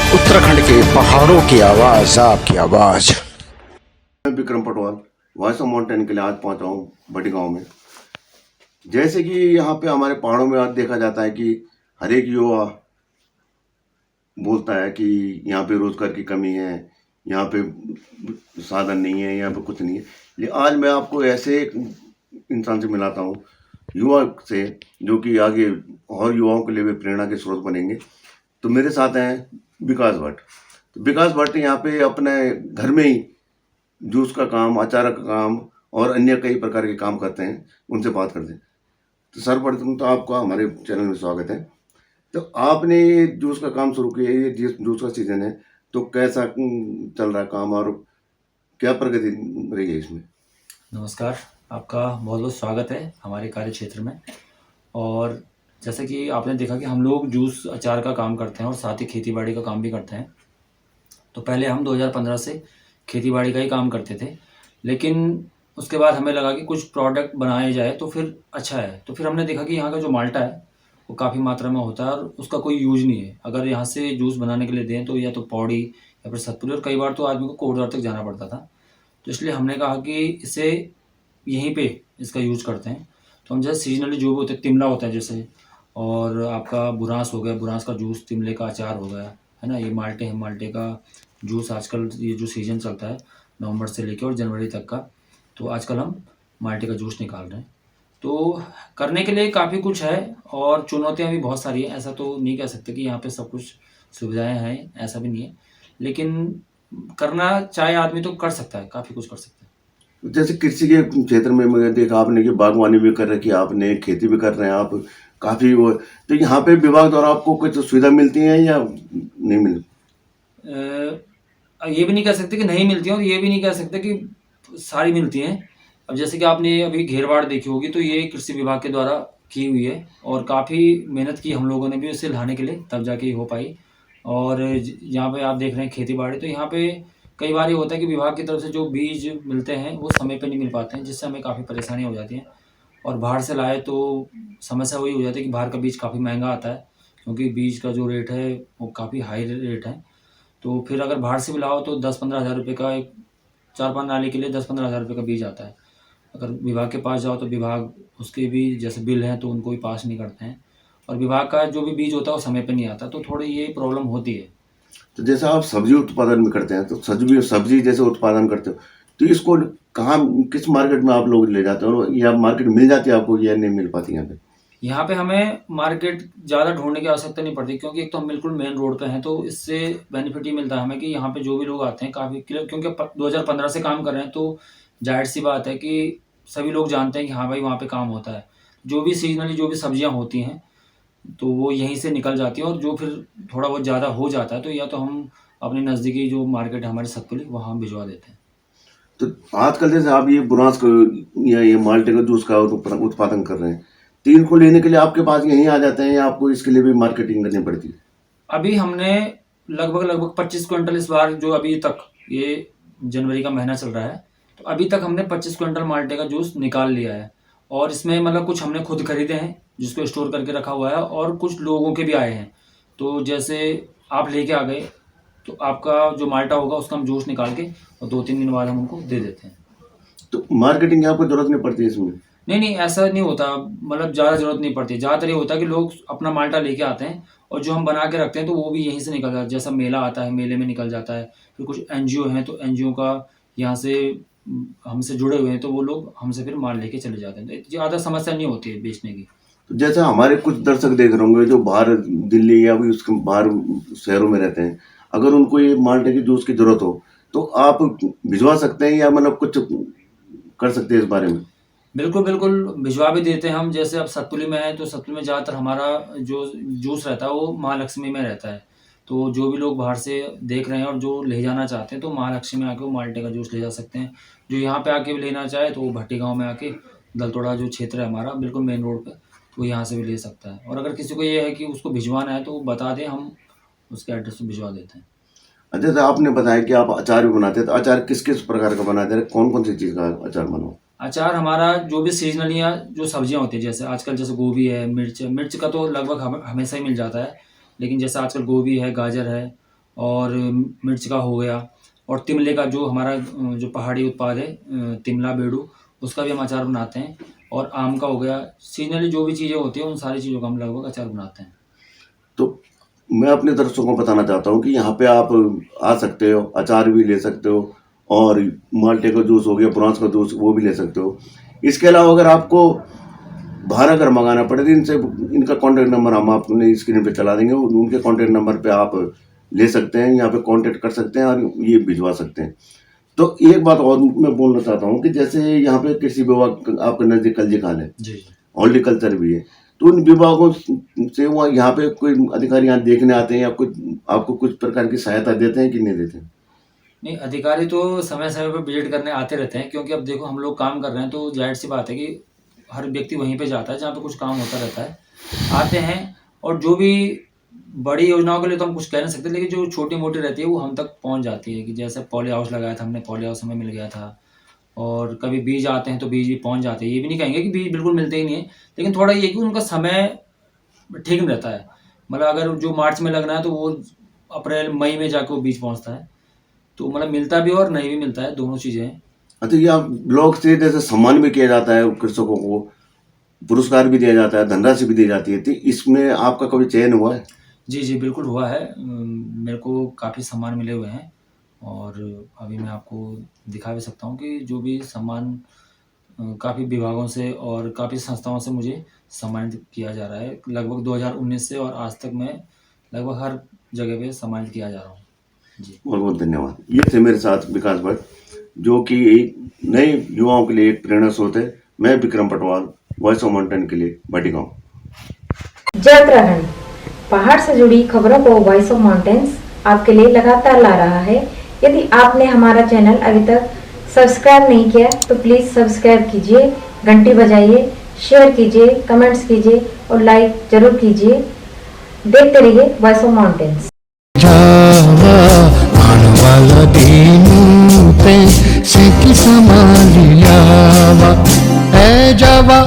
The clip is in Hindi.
उत्तराखंड के पहाड़ों की आवाज, आपकी आवाज। मैं Vikram Patwal voice of mountain के लिए आज पहुंचा हूँ बड़ी गांव में। जैसे कि यहाँ पे हमारे पहाड़ों में आज देखा जाता है कि हर एक युवा बोलता है कि यहाँ पे रोजगार की कमी है, यहाँ पे साधन नहीं है, यहाँ पे कुछ नहीं है। लेकिन आज मैं आपको ऐसे एक इंसान से मिलाता हूँ, युवा से, जो कि आगे और युवाओं के लिए भी प्रेरणा के स्रोत बनेंगे। तो मेरे साथ हैं विकास भट्ट। तो विकास भट्ट यहाँ पे अपने घर में ही जूस का काम, अचार का काम और अन्य कई प्रकार के काम करते हैं। उनसे बात करते हैं। तो सर्वप्रथम तो आपका हमारे चैनल में स्वागत है। तो आपने ये जूस का काम शुरू किया, ये जूस का सीजन है, तो कैसा चल रहा है काम और क्या प्रगति रही है इसमें? नमस्कार, आपका बहुत बहुत स्वागत है हमारे कार्य क्षेत्र में। और जैसे कि आपने देखा कि हम लोग जूस अचार का काम करते हैं और साथ ही खेती बाड़ी का काम भी करते हैं। तो पहले हम 2015 से खेती बाड़ी का ही काम करते थे, लेकिन उसके बाद हमें लगा कि कुछ प्रोडक्ट बनाए जाए तो फिर अच्छा है। तो फिर हमने देखा कि यहाँ का जो माल्टा है वो काफ़ी मात्रा में होता है और उसका कोई यूज नहीं है। अगर यहाँ से जूस बनाने के लिए दें तो या तो पौड़ी या फिर सतपुली, और कई बार तो आदमी को कोटद्वार तक जाना पड़ता था। तो इसलिए हमने कहा कि इसे यहीं पे इसका यूज करते हैं। तो हम जैसे सीजनली जो भी होते हैं, तिमला होता है जैसे, और आपका बुरांस हो गया, बुरांस का जूस, तिमले का अचार हो गया, है ना। ये माल्टे हैं, माल्टे का जूस आजकल ये जो सीजन चलता है नवंबर से लेकर और जनवरी तक का, तो आजकल हम माल्टे का जूस निकाल रहे हैं। तो करने के लिए काफ़ी कुछ है और चुनौतियाँ भी बहुत सारी हैं। ऐसा तो नहीं कह सकते कि यहाँ पे सब कुछ सुविधाएं हैं, ऐसा भी नहीं है। लेकिन करना चाहे आदमी तो कर सकता है, काफ़ी कुछ कर सकता है। जैसे कृषि के क्षेत्र में मैंने देखा आपने कि बागवानी भी कर रखी है, आपने खेती भी कर रहे हैं आप, काफी वो। तो यहाँ पे विभाग द्वारा आपको कुछ सुविधा मिलती है या नहीं मिलती? ये भी नहीं कह सकते कि नहीं मिलती हैं और ये भी नहीं कह सकते कि सारी मिलती हैं। अब जैसे कि आपने अभी घेरबाड़ देखी होगी, तो ये कृषि विभाग के द्वारा की हुई है और काफ़ी मेहनत की हम लोगों ने भी उसे लाने के लिए, तब जाके ये हो पाई। और यहाँ पे आप देख रहे हैं खेती बाड़ी, तो यहाँ पे कई बार ये होता है कि विभाग की तरफ से जो बीज मिलते हैं वो समय पे नहीं मिल पाते हैं, जिससे हमें काफ़ी परेशानी हो जाती है। और बाहर से लाए तो समस्या वही हो जाती है कि बाहर का बीज काफ़ी महंगा आता है, क्योंकि बीज का जो रेट है वो काफ़ी हाई रेट है। तो फिर अगर बाहर से भी लाओ तो 10-15 हज़ार रुपये का एक 4-5 नाली के लिए 10-15 हज़ार रुपये का बीज आता है। अगर विभाग के पास जाओ तो विभाग उसके भी जैसे बिल हैं तो उनको भी पास नहीं करते हैं, और विभाग का जो भी बीज होता है वो समय पे नहीं आता, तो थोड़ी ये प्रॉब्लम होती है। तो जैसे आप सब्जी उत्पादन भी करते हैं, तो सब्जी सब्जी जैसे उत्पादन करते हो, तो इसको कहाँ, किस मार्केट में आप लोग ले जाते हो, या मार्केट मिल जाती है आपको या नहीं मिल पाती यहाँ पे? यहाँ पे हमें मार्केट ज़्यादा ढूँढने की आवश्यकता नहीं पड़ती, क्योंकि एक तो हम बिल्कुल मेन रोड पे हैं, तो इससे बेनिफिट ये मिलता है हमें कि यहाँ पे जो भी लोग आते हैं काफ़ी, क्योंकि 2015 से काम कर रहे हैं, तो ज़ाहिर-सी बात है कि सभी लोग जानते हैं कि हाँ भाई वहाँ पे काम होता है। जो भी सीज़नली जो भी सब्जियाँ होती हैं, तो वो यहीं से निकल जाती हैं, और जो फिर थोड़ा बहुत ज़्यादा हो जाता है तो या तो हम अपने नज़दीकी जो मार्केट है हमारी सतपुली, वहाँ हम भिजवा देते हैं। तो आजकल जैसे आप ये बुरांस को या ये माल्टे का जूस का उत्पादन कर रहे हैं, तो इनको लेने के लिए आपके पास यहीं आ जाते हैं या आपको इसके लिए भी मार्केटिंग करनी पड़ती है? अभी हमने लगभग 25 क्विंटल इस बार, जो अभी तक ये जनवरी का महीना चल रहा है, तो अभी तक हमने 25 क्विंटल माल्टे का जूस निकाल लिया है। और इसमें मतलब कुछ हमने खुद खरीदे हैं जिसको स्टोर करके रखा हुआ है, और कुछ लोगों के भी आए हैं। तो जैसे आप लेके आ गए तो आपका जो माल्टा होगा उसका हम जूस निकाल के और 2-3 दिन बाद हम उनको दे देते हैं। तो मार्केटिंग की आपको जरूरत नहीं पड़ती है इसमें? नहीं, ऐसा नहीं होता, मतलब ज़्यादा ज़रूरत नहीं पड़ती। ज़्यादातर ये होता है कि लोग अपना माल्टा लेके आते हैं और जो हम बना के रखते हैं तो वो भी यहीं से निकल जाता है। जैसा मेला आता है, मेले में निकल जाता है। फिर कुछ एनजीओ हैं तो एनजीओ का यहाँ से हमसे जुड़े हुए हैं, तो वो लोग हमसे फिर माल लेके चले जाते हैं। तो ज़्यादा समस्या नहीं होती है बेचने की। तो जैसे हमारे कुछ दर्शक देख रहे होंगे जो बाहर दिल्ली या भी उसके बाहर शहरों में रहते हैं, अगर उनको ये माल्टे की जूस की जरूरत हो, तो आप भिजवा सकते हैं या मतलब कुछ कर सकते हैं इस बारे में? बिल्कुल, भिजवा भी देते हैं हम। जैसे अब सतपुली में है तो सतपुली में ज़्यादातर हमारा जो जूस रहता है वो महालक्ष्मी में रहता है। तो जो भी लोग बाहर से देख रहे हैं और जो ले जाना चाहते हैं तो महालक्ष्मी में आके वो माल्टे का जूस ले जा सकते हैं। जो यहाँ पे आके भी लेना चाहे तो वो भट्टी गाँव में आके, दलतोड़ा जो क्षेत्र है हमारा बिल्कुल मेन रोड पे, तो वो यहाँ से भी ले सकता है। और अगर किसी को ये है कि उसको भिजवाना है तो वो बता दें, हम उसके एड्रेस पे भिजवा देते हैं। जैसे आपने बताया कि आप अचार भी बनाते हैं, तो अचार किस किस प्रकार का बनाते हैं, कौन कौन सी चीज़ का अचार बनाओ? अचार हमारा जो भी सीज़नल या जो सब्जियाँ होती हैं, जैसे आजकल जैसे गोभी है, मिर्च है, मिर्च का तो लगभग हमेशा ही मिल जाता है। लेकिन जैसे आजकल गोभी है, गाजर है, और मिर्च का हो गया, और तिमले का जो हमारा जो पहाड़ी उत्पाद है तिमला बेडू, उसका भी हम अचार बनाते हैं। और आम का हो गया, सीजनली जो भी चीज़ें होती हैं उन सारी चीज़ों का हम लगभग अचार बनाते हैं। तो मैं अपने दर्शकों को बताना चाहता हूँ कि यहाँ पे आप आ सकते हो, अचार भी ले सकते हो, और माल्टे का जूस हो गया, प्रोन्स का जूस, वो भी ले सकते हो। इसके अलावा अगर आपको बाहर अगर मंगाना पड़े तो इनका कॉन्टैक्ट नंबर हम आपने स्क्रीन पे चला देंगे, उनके कॉन्टैक्ट नंबर पे आप ले सकते हैं, यहाँ पे कॉन्टैक्ट कर सकते हैं और ये भिजवा सकते हैं। तो एक बात और मैं बोलना चाहता हूँ कि जैसे यहाँ पे कृषि विभाग आपके नज़दीक कल्जीखाल है, जी हॉर्टिकल्चर भी है, तो उन विभागों से वो यहाँ पे कोई अधिकारी यहाँ देखने आते हैं या कुछ आपको कुछ प्रकार की सहायता देते हैं कि नहीं देते हैं? नहीं, अधिकारी तो समय समय पर विजिट करने आते रहते हैं, क्योंकि अब देखो हम लोग काम कर रहे हैं तो जाहिर सी बात है कि हर व्यक्ति वहीं पे जाता है जहाँ पे कुछ काम होता रहता है, आते हैं। और जो भी बड़ी योजनाओं के लिए तो हम कुछ कह नहीं सकते, लेकिन जो छोटी मोटी रहती है वो हम तक पहुँच जाती है। कि जैसे पॉली हाउस लगाया था हमने, पॉली हाउस हमें मिल गया था। और कभी बीज आते हैं तो बीज भी पहुँच जाते हैं। ये भी नहीं कहेंगे कि बीज बिल्कुल मिलते ही नहीं है, लेकिन थोड़ा ये कि उनका समय ठीक नहीं रहता है। मतलब अगर जो मार्च में लगना है तो वो अप्रैल मई में जाके वो बीज पहुँचता है। तो मतलब मिलता भी और नहीं भी मिलता है, दोनों चीज़ें हैं। अच्छा, ये आप ब्लॉक से जैसे सम्मान भी किया जाता है कृषकों को, पुरस्कार भी दिया जाता है, धनराशि भी दी जाती है, तो इसमें आपका कभी चयन हुआ है? जी, बिल्कुल हुआ है। मेरे को काफ़ी सम्मान मिले हुए हैं, और अभी मैं आपको दिखा भी सकता हूँ कि जो भी सम्मान काफ़ी विभागों से और काफ़ी संस्थाओं से मुझे सम्मानित किया जा रहा है। लगभग 2019 से और आज तक मैं लगभग हर जगह पे सम्मानित किया जा रहा हूँ। जी। बहुत बहुत धन्यवाद। ये थे मेरे साथ विकास भट्ट, जो कि एक नए युवाओं के लिए एक प्रेरणा स्रोत है। मैं Vikram Patwal, voice of mountain के लिए भट्टीगांव। जय उत्तराखंड। पहाड़ से जुड़ी खबरों को वॉइस ऑफ माउंटेन्स आपके लिए लगातार ला रहा है। यदि आपने हमारा चैनल अभी तक सब्सक्राइब नहीं किया तो प्लीज सब्सक्राइब कीजिए, घंटी बजाइए, शेयर कीजिए, कमेंट्स कीजिए और लाइक जरूर कीजिए। देखते रहिए वॉइस ऑफ माउंटेन्स। जावा आणवाला देनू ते सेकी समालियावा, ए जावा